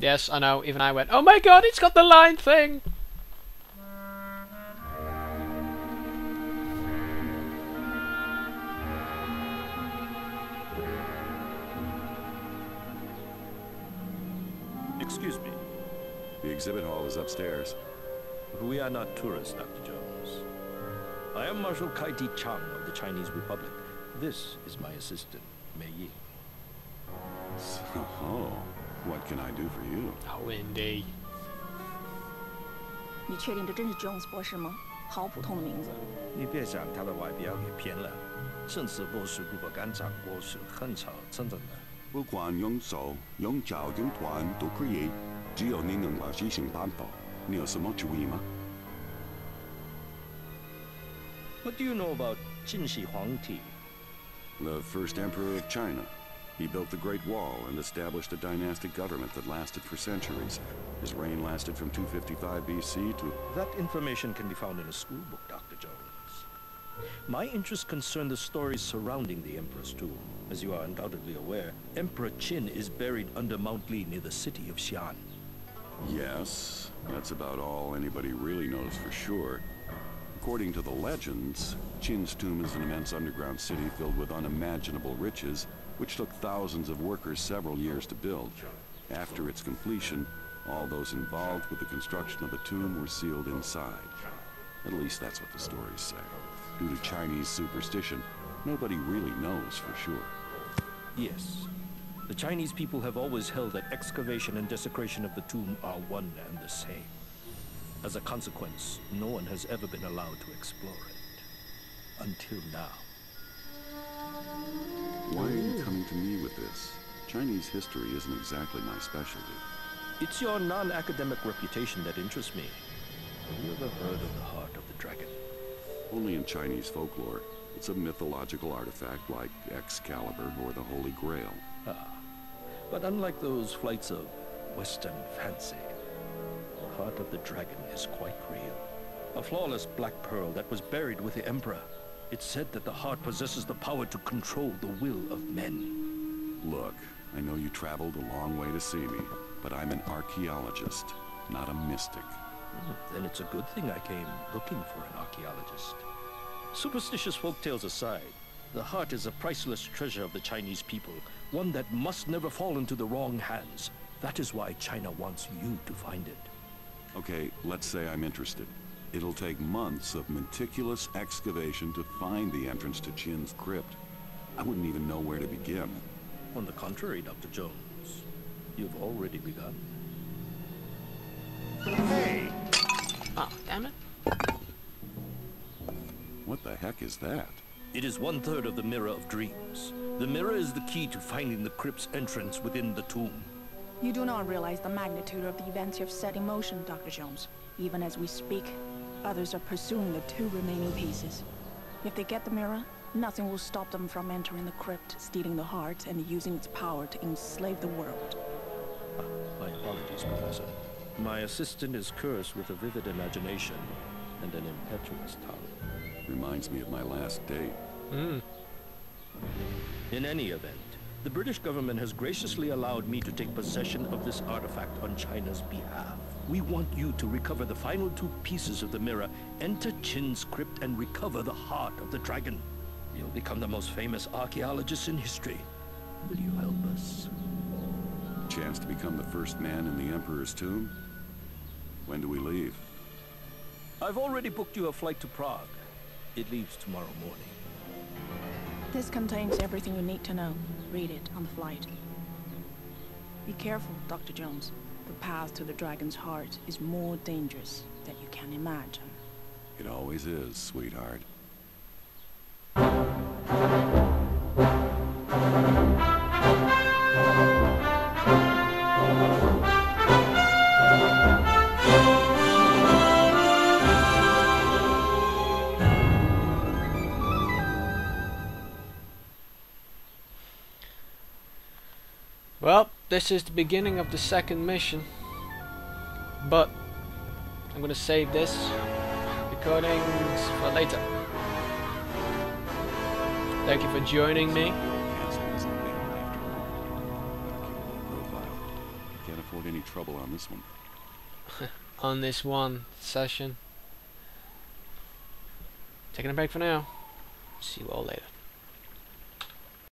Yes, I know, even I went, oh my god, it's got the line thing! Excuse me. The exhibit hall is upstairs. We are not tourists, Dr. Jones. I am Marshal Kaiti Chang of the Chinese Republic. This is my assistant, Mei Yi. So, what can I do for you? Oh, Indy. 你确定这真是 Jones 博士吗？好普通的名字。你别想他的外表给骗了。正式博士如果敢掌握是很少真正的。不管用手、用脚、用团都可以，只有你能把事情办好。你有什么主意吗？ What do you know about Qin Shi Huangdi? The first emperor of China. He built the Great Wall and established a dynastic government that lasted for centuries. His reign lasted from 255 BC to... That information can be found in a school book, Dr. Jones. My interests concern the stories surrounding the Emperor's tomb. As you are undoubtedly aware, Emperor Qin is buried under Mount Li near the city of Xi'an. Yes, that's about all anybody really knows for sure. According to the legends, Qin's tomb is an immense underground city filled with unimaginable riches, which took thousands of workers several years to build. After its completion, all those involved with the construction of the tomb were sealed inside. At least that's what the stories say. Due to Chinese superstition, nobody really knows for sure. Yes. The Chinese people have always held that excavation and desecration of the tomb are one and the same. As a consequence, no one has ever been allowed to explore it. Until now. Why are you coming to me with this? Chinese history isn't exactly my specialty. It's your non-academic reputation that interests me. Have you ever heard of the Heart of the Dragon? Only in Chinese folklore. It's a mythological artifact like Excalibur or the Holy Grail. Ah. But unlike those flights of Western fancy, the Heart of the Dragon is quite real. A flawless black pearl that was buried with the Emperor. It's said that the heart possesses the power to control the will of men. Look, I know you traveled a long way to see me, but I'm an archaeologist, not a mystic. Then it's a good thing I came looking for an archaeologist. Superstitious folktales aside, the heart is a priceless treasure of the Chinese people, one that must never fall into the wrong hands. That is why China wants you to find it. Okay, let's say I'm interested. It'll take months of meticulous excavation to find the entrance to Qin's crypt. I wouldn't even know where to begin. On the contrary, Dr. Jones, you've already begun. Hey! Oh, damn it. What the heck is that? It is 1/3 of the Mirror of Dreams. The mirror is the key to finding the crypt's entrance within the tomb. You do not realize the magnitude of the events you've set in motion, Dr. Jones. Even as we speak, others are pursuing the 2 remaining pieces. If they get the mirror, nothing will stop them from entering the crypt, stealing the heart, and using its power to enslave the world. My apologies, Professor. My assistant is cursed with a vivid imagination and an impetuous tongue. Reminds me of my last date. In any event, the British government has graciously allowed me to take possession of this artifact on China's behalf. We want you to recover the final 2 pieces of the mirror, enter Qin's crypt, and recover the heart of the dragon. You'll become the most famous archaeologist in history. Will you help us? Chance to become the first man in the Emperor's tomb? When do we leave? I've already booked you a flight to Prague. It leaves tomorrow morning. This contains everything you need to know. Read it on the flight. Be careful, Dr. Jones. The path to the dragon's heart is more dangerous than you can imagine. It always is, sweetheart. Well, this is the beginning of the 2nd mission. But I'm gonna save this recordings for later. Thank you for joining me. Cancel this update after all. Gotta keep a low profile. Can't afford any trouble on this one. On this one session. Taking a break for now. See you all later.